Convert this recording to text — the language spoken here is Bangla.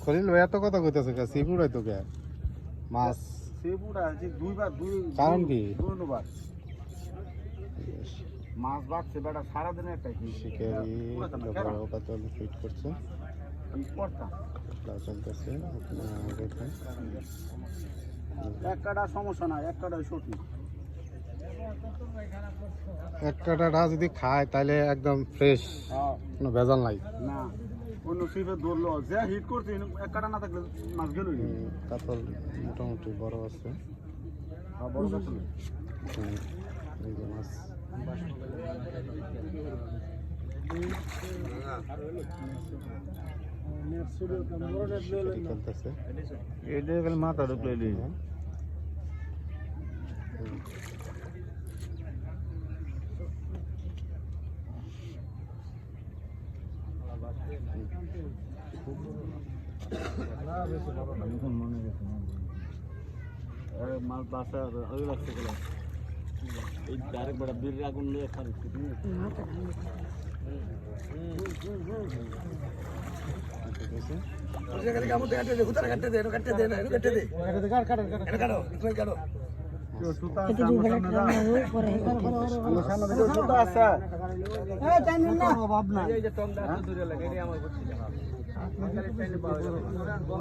খলিল ভাই এত কথা কইতাছে কে সিপুর হয়তো কে মাছ সেপুরা আছে কারণ কি দুইবার মাছ বাড়ছে বেটা সারাদিনে একটা শিকারি বড় কাতল ফিট করছে খেলা চলতেছে আপনারা দেখেন এক কাটা সমস্যা নাই এক কাটা সত্যি এক কাটাটা যদি খায় তাহলে একদম ফ্রেশ কোনো ভেজাল নাই না অন্য সিপে ধরলো যে হিট করছে এক কাটা না থাকলে মাছ গেল কাতল মোটামুটি বড় আছে বড় কাতল এই যে মাছ চলতেছে এটা গেলে মাথা ঢুকলে মাছ বাসা ওই লাগছে গেল এই ডাইরেক্ট বড় বীর আগুন নিয়ে খালি অভাব নাই